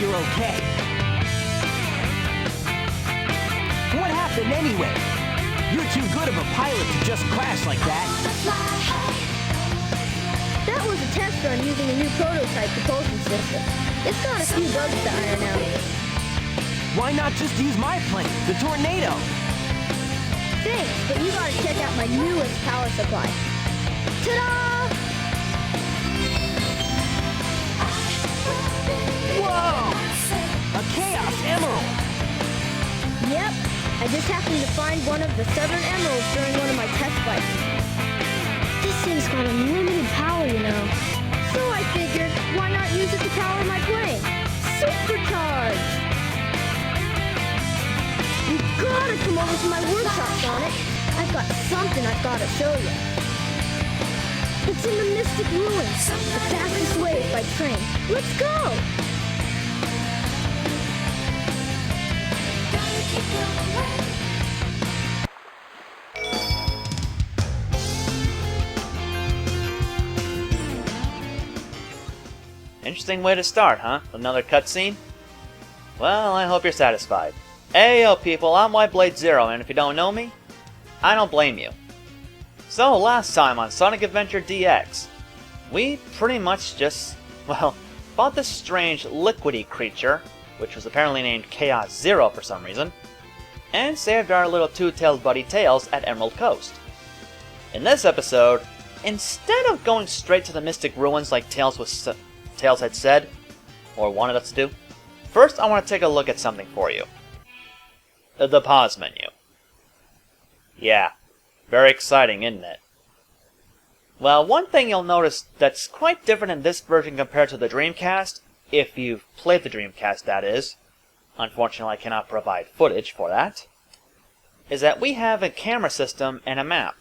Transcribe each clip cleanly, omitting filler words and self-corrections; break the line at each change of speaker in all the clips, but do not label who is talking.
you're okay. What happened anyway? You're too good of a pilot to just crash like that.
That was a test run using a new prototype propulsion system. It's got a few bugs to iron out.
Why not just use my plane, the Tornado?
Thanks, but you gotta check out my newest power supply. Ta-da!
Whoa! A Chaos Emerald!
Yep, I just happened to find one of the 7 emeralds during one of my test flights. This thing's got unlimited power, you know. So I figured, why not use it to power my plane? Supercharged! You gotta come over to my workshop, Sonic. I've got something I've gotta show you. It's in the Mystic Ruins, the fastest way is by train. Let's go!
Interesting way to start, huh? Another cutscene? Well, I hope you're satisfied. Ayo people, I'm WhiteBladeZero, and if you don't know me, I don't blame you. So, last time on Sonic Adventure DX, we pretty much just, well, fought this strange liquidy creature, which was apparently named Chaos Zero for some reason, and saved our little two-tailed buddy Tails at Emerald Coast. In this episode, instead of going straight to the Mystic Ruins like Tails had said, or wanted us to do, first I want to take a look at something for you. The pause menu. Yeah, very exciting, isn't it? Well, one thing you'll notice that's quite different in this version compared to the Dreamcast, if you've played the Dreamcast that is, unfortunately I cannot provide footage for that, is that we have a camera system and a map.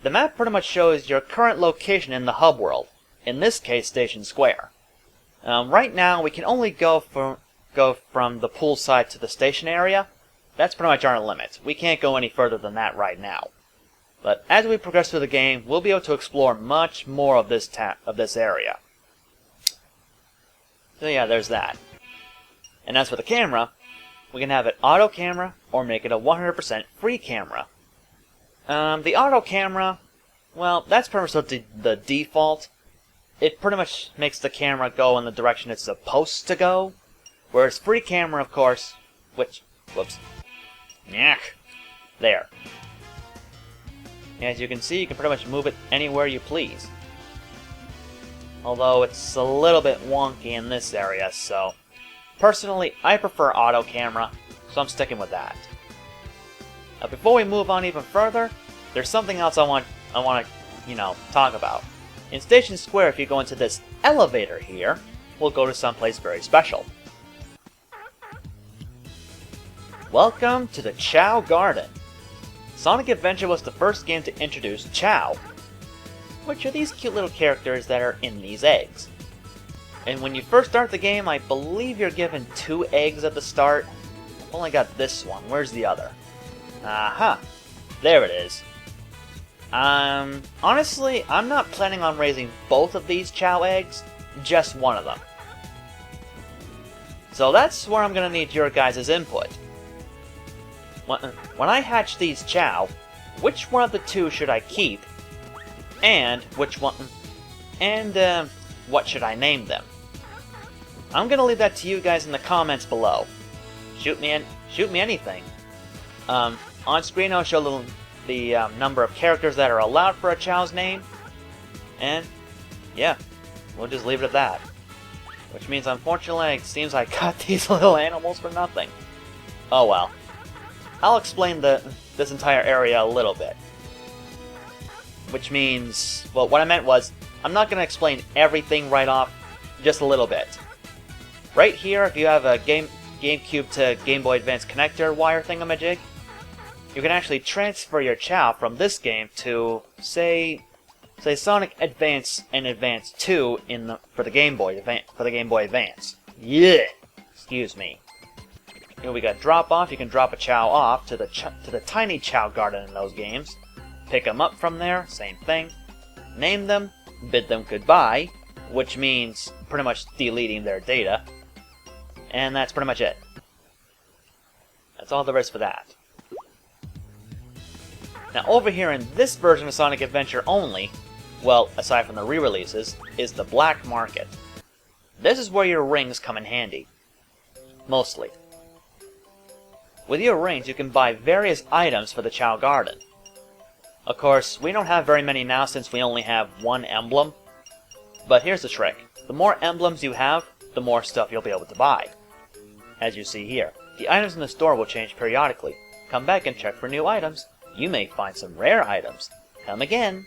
The map pretty much shows your current location in the hub world, in this case Station Square. Right now we can only go from the pool side to the station area. That's pretty much our limit. We can't go any further than that right now. But as we progress through the game, we'll be able to explore much more of this area. So yeah, there's that. And as for the camera, we can have it auto camera or make it a 100% free camera. The auto camera, well, that's pretty much the default. It pretty much makes the camera go in the direction it's supposed to go. Whereas free camera, of course, whoops. Yuck. There. As you can see, you can pretty much move it anywhere you please. Although it's a little bit wonky in this area, so personally, I prefer auto camera, so I'm sticking with that. Now, before we move on even further, there's something else I want to, talk about. In Station Square, if you go into this elevator here, we'll go to someplace very special. Welcome to the Chow Garden. Sonic Adventure was the first game to introduce Chow, which are these cute little characters that are in these eggs. And when you first start the game, I believe you're given 2 eggs at the start. I've only got this one. Where's the other? Aha! There it is. Honestly, I'm not planning on raising both of these Chow eggs, just one of them. So that's where I'm going to need your guys' input. When I hatch these Chow, which one of the 2 should I keep? And which one? And what should I name them? I'm gonna leave that to you guys in the comments below. Shoot me anything. On screen I'll show the number of characters that are allowed for a Chow's name, and yeah, we'll just leave it at that. Which means, unfortunately, it seems I cut these little animals for nothing. Oh well. I'll explain this entire area a little bit. Which means, well, what I meant was, I'm not going to explain everything right off, just a little bit. Right here, if you have a GameCube to Game Boy Advance connector wire thingamajig, you can actually transfer your Chow from this game to, say Sonic Advance and Advance 2 for the Game Boy Advance. Yeah, excuse me. Here we got drop off. You can drop a Chow off to the tiny Chow Garden in those games. Pick them up from there, same thing. Name them, bid them goodbye, which means pretty much deleting their data. And that's pretty much it. That's all there is for that. Now over here in this version of Sonic Adventure only, well, aside from the re-releases, is the black market. This is where your rings come in handy. Mostly. With your rings, you can buy various items for the Chow Garden. Of course, we don't have very many now since we only have one emblem. But here's the trick. The more emblems you have, the more stuff you'll be able to buy. As you see here, the items in the store will change periodically. Come back and check for new items. You may find some rare items. Come again.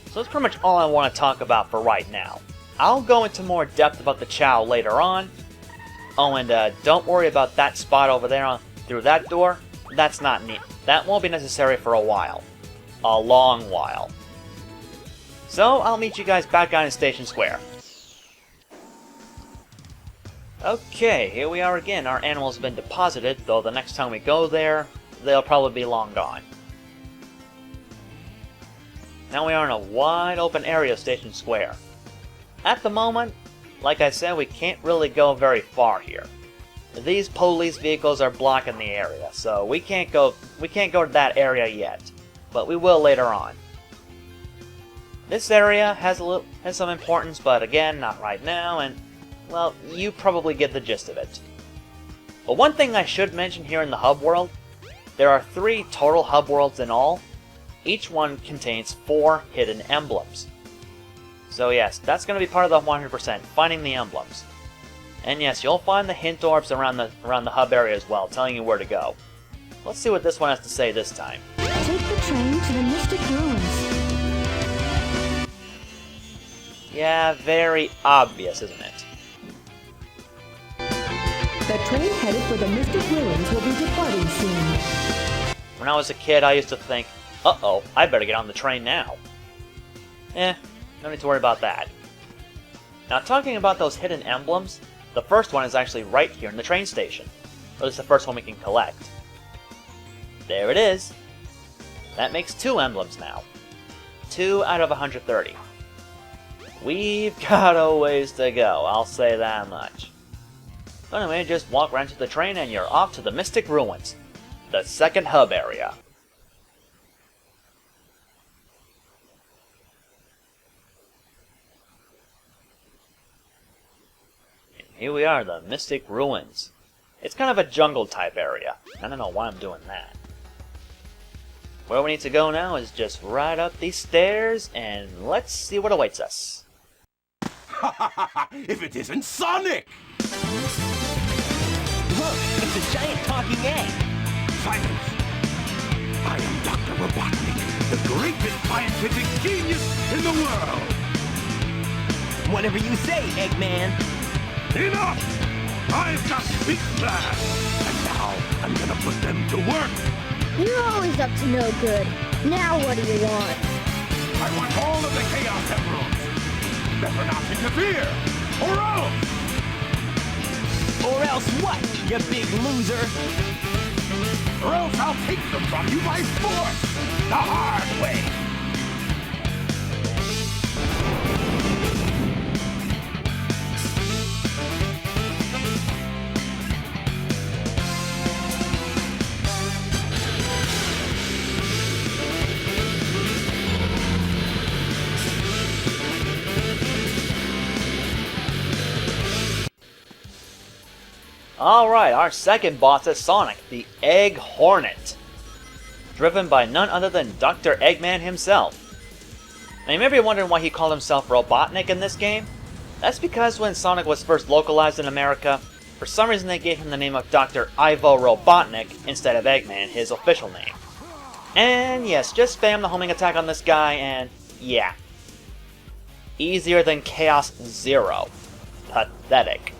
So that's pretty much all I want to talk about for right now. I'll go into more depth about the Chow later on. Oh, and don't worry about that spot over there through that door. That's not neat. That won't be necessary for a while. A long while. So, I'll meet you guys back out in Station Square. Okay, here we are again. Our animals have been deposited, though the next time we go there, they'll probably be long gone. Now we are in a wide open area of Station Square. At the moment, like I said, we can't really go very far here. These police vehicles are blocking the area, so we can't go to that area yet, but we will later on. This area has some importance, but again, not right now, and well, you probably get the gist of it. But one thing I should mention here in the hub world, there are 3 total hub worlds in all. Each one contains 4 hidden emblems. So yes, that's going to be part of the 100%, finding the emblems. And yes, you'll find the hint orbs around the hub area as well, telling you where to go. Let's see what this one has to say this time.
Take the train to the Mystic Ruins.
Yeah, very obvious, isn't it?
The train headed for the Mystic Ruins will be departing soon.
When I was a kid, I used to think, uh-oh, I better get on the train now. No need to worry about that. Now, talking about those hidden emblems, the first one is actually right here in the train station. Or it's the first one we can collect. There it is. That makes 2 emblems now. 2 out of 130. We've got a ways to go, I'll say that much. So anyway, just walk right to the train and you're off to the Mystic Ruins, the second hub area. And here we are, the Mystic Ruins. It's kind of a jungle type area. I don't know why I'm doing that. Where we need to go now is just right up these stairs, and let's see what awaits us.
If it isn't Sonic!
Look, it's a giant talking egg.
Silence! I am Dr. Robotnik, the greatest scientific genius in the world!
Whatever you say, Eggman.
Enough! I've got big plans, and now I'm gonna put them to work!
You're always up to no good. Now what do you want?
I want all of the Chaos Emeralds! Better not interfere, or else!
Or else what, you big loser?
Or else I'll take them from you by force, the hard way!
Alright, our second boss is Sonic, the Egg Hornet. Driven by none other than Dr. Eggman himself. Now you may be wondering why he called himself Robotnik in this game. That's because when Sonic was first localized in America, for some reason they gave him the name of Dr. Ivo Robotnik instead of Eggman, his official name. And yes, just spam the homing attack on this guy and yeah. Easier than Chaos Zero. Pathetic.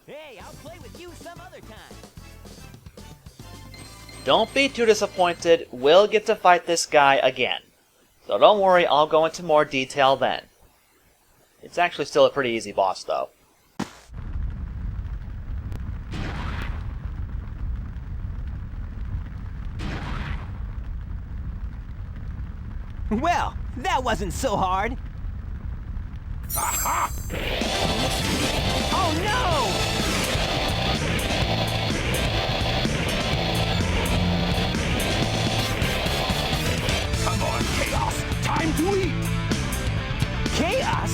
Hey, I'll play with you some other time.
Don't be too disappointed, we'll get to fight this guy again. So don't worry, I'll go into more detail then. It's actually still a pretty easy boss though.
Well, that wasn't so hard.
Aha!
Oh no!
Come on, Chaos! Time to eat!
Chaos?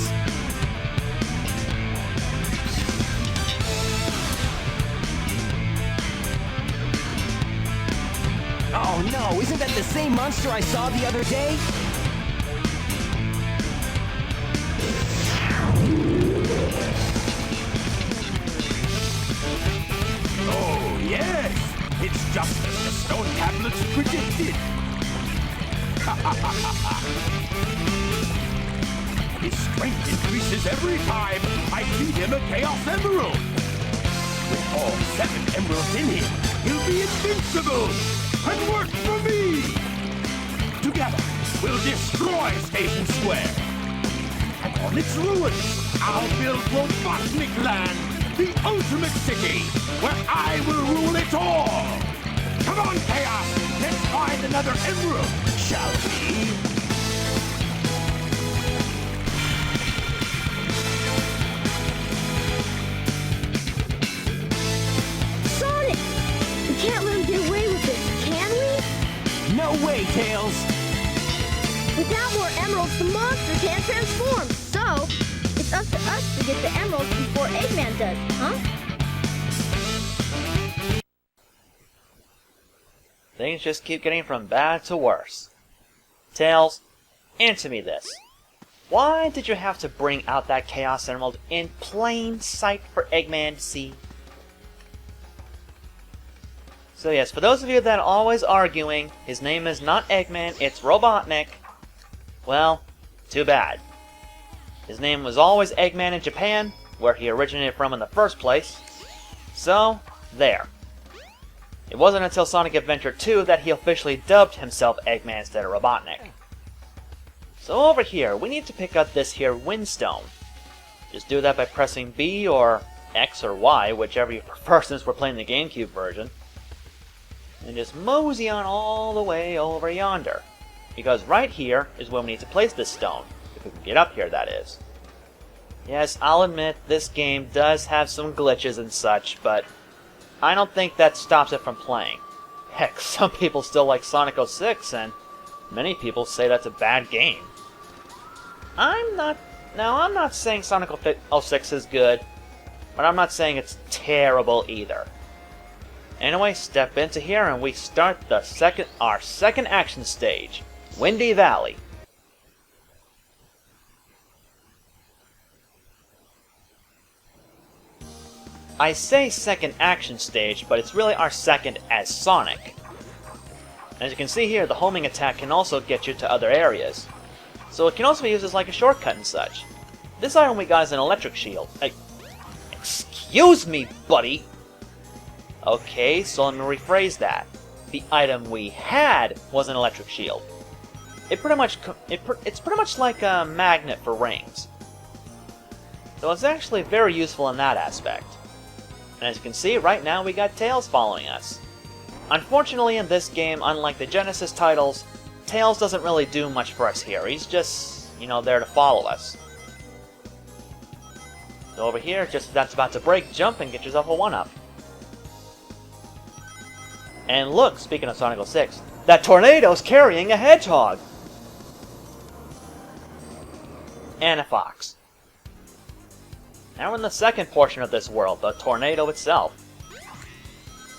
Oh no, isn't that the same monster I saw the other day?
Oh, yes! It's just as the stone tablets predicted! His strength increases every time I feed him a Chaos Emerald! With all 7 emeralds in him, he'll be invincible! And work for me! Together, we'll destroy Station Square! And on its ruins, I'll build Robotnik Land, the ultimate city, where I will rule it all! Come on, Chaos! Let's find another emerald, shall we?
Sonic! We can't let him get away with this, can we?
No way, Tails!
Without more emeralds, the monster can't transform. So, it's up to us to get the emeralds before Eggman does, huh?
Things just keep getting from bad to worse. Tails, answer me this. Why did you have to bring out that Chaos Emerald in plain sight for Eggman to see? So yes, for those of you that are always arguing, his name is not Eggman, it's Robotnik. Well, too bad. His name was always Eggman in Japan, where he originated from in the first place. So, there. It wasn't until Sonic Adventure 2 that he officially dubbed himself Eggman instead of Robotnik. So over here, we need to pick up this here Windstone. Just do that by pressing B or X or Y, whichever you prefer since we're playing the GameCube version. And just mosey on all the way over yonder. Because right here is where we need to place this stone. If we can get up here, that is. Yes, I'll admit, this game does have some glitches and such, but I don't think that stops it from playing. Heck, some people still like Sonic 06, and many people say that's a bad game. I'm not saying Sonic 06 is good, but I'm not saying it's terrible either. Anyway, step into here and we start our second action stage, Windy Valley. I say second action stage, but it's really our second as Sonic. As you can see here, the homing attack can also get you to other areas. So it can also be used as like a shortcut and such. This item we got is an electric shield. Excuse me, buddy! Okay, so let me rephrase that. The item we had was an electric shield. It's pretty much like a magnet for rings. So it's actually very useful in that aspect. And as you can see, right now we got Tails following us. Unfortunately in this game, unlike the Genesis titles, Tails doesn't really do much for us here. He's just, there to follow us. So over here, just as that's about to break, jump and get yourself a 1-up. And look, speaking of Sonic 06, that tornado's carrying a hedgehog! And a fox. Now we're in the second portion of this world, the tornado itself.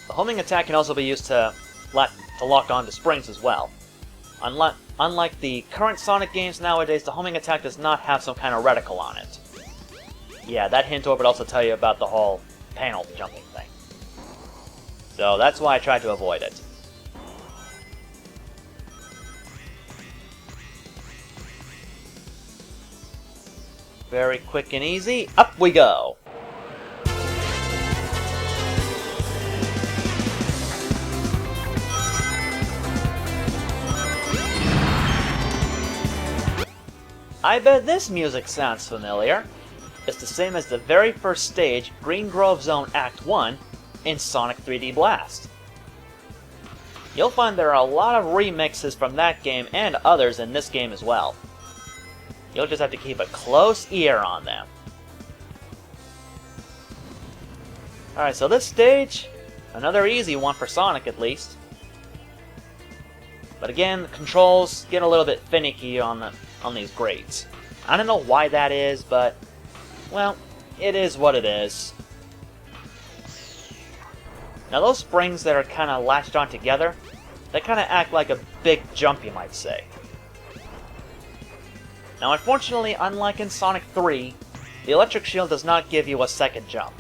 The homing attack can also be used to lock on to springs as well. Unlike the current Sonic games nowadays, the homing attack does not have some kind of reticle on it. Yeah, that hint would also tell you about the whole panel jumping thing. So that's why I tried to avoid it. Very quick and easy, up we go! I bet this music sounds familiar. It's the same as the very first stage, Green Grove Zone Act 1, in Sonic 3D Blast. You'll find there are a lot of remixes from that game and others in this game as well. You'll just have to keep a close ear on them. Alright, so this stage, another easy one for Sonic at least. But again, the controls get a little bit finicky on these grades. I don't know why that is, but, well, it is what it is. Now those springs that are kind of latched on together, they kind of act like a big jump, you might say. Now unfortunately, unlike in Sonic 3, the electric shield does not give you a second jump.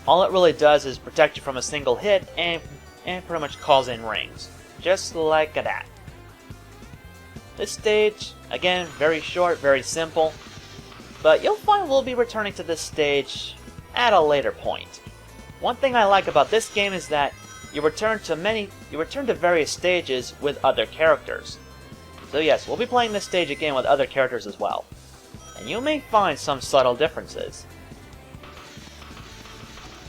All it really does is protect you from a single hit and pretty much calls in rings. Just like that. This stage, again, very short, very simple, but you'll find we'll be returning to this stage at a later point. One thing I like about this game is that you return to various stages with other characters. So yes, we'll be playing this stage again with other characters as well. And you may find some subtle differences.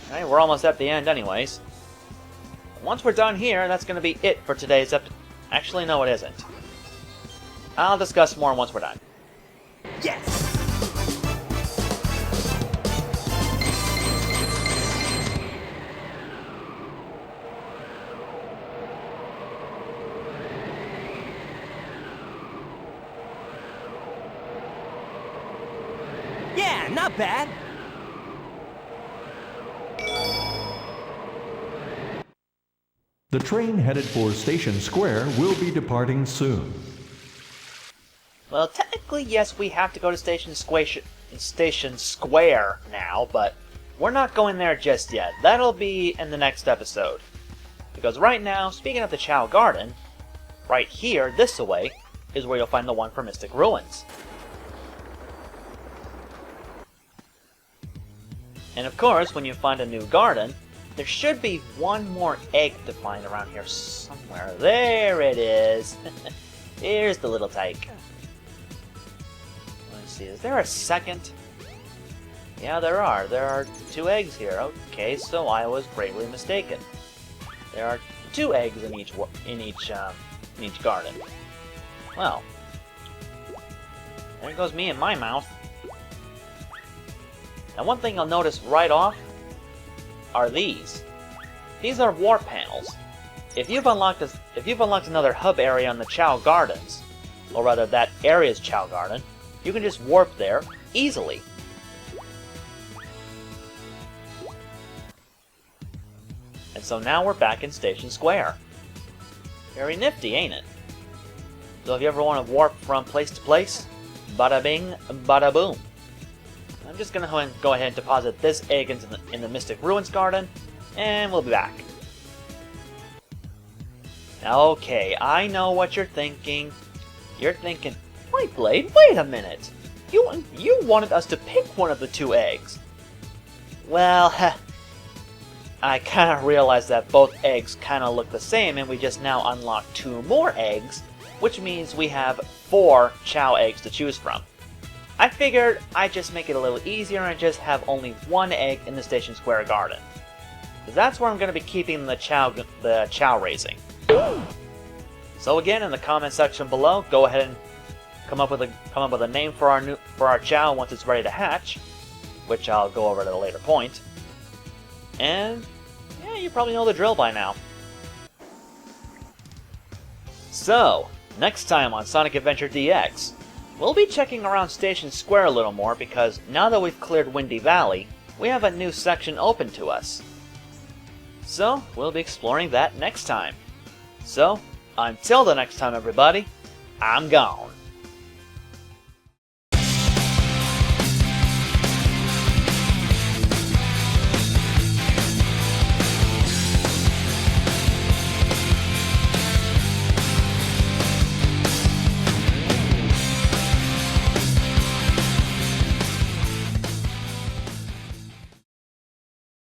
Alright, we're almost at the end anyways. Once we're done here, that's going to be it for today's episode. Actually, no, it isn't. I'll discuss more once we're done.
Yes! Yeah, not bad.
The train headed for Station Square will be departing soon.
Well, technically, yes, we have to go to Station Square now, but we're not going there just yet. That'll be in the next episode. Because right now, speaking of the Chow Garden, right here, this away, is where you'll find the one for Mystic Ruins. And of course, when you find a new garden, there should be one more egg to find around here somewhere. There it is! Here's the little tyke. Let's see, is there a second? Yeah, there are. There are 2 eggs here. Okay, so I was gravely mistaken. There are 2 eggs in each garden. Well, there goes me in my mouth. Now, one thing you'll notice right off are these. These are warp panels. If you've unlocked another hub area on the Chow Gardens, or rather that area's Chow Garden, you can just warp there easily. And so now we're back in Station Square. Very nifty, ain't it? So if you ever want to warp from place to place, bada bing, bada boom. I'm just going to go ahead and deposit this egg in the Mystic Ruins Garden, and we'll be back. Okay, I know what you're thinking. You're thinking, WhiteBlade, wait a minute! You wanted us to pick one of the 2 eggs. Well, I kind of realized that both eggs kind of look the same, and we just now unlocked 2 more eggs, which means we have 4 Chow eggs to choose from. I figured I'd just make it a little easier and just have only 1 egg in the Station Square Garden. Because that's where I'm going to be keeping the chow raising. So again, in the comment section below, go ahead and come up with a name for our chow once it's ready to hatch, which I'll go over at a later point. And yeah, you probably know the drill by now. So, next time on Sonic Adventure DX, we'll be checking around Station Square a little more because now that we've cleared Windy Valley, we have a new section open to us. So, we'll be exploring that next time. So, until the next time everybody, I'm gone.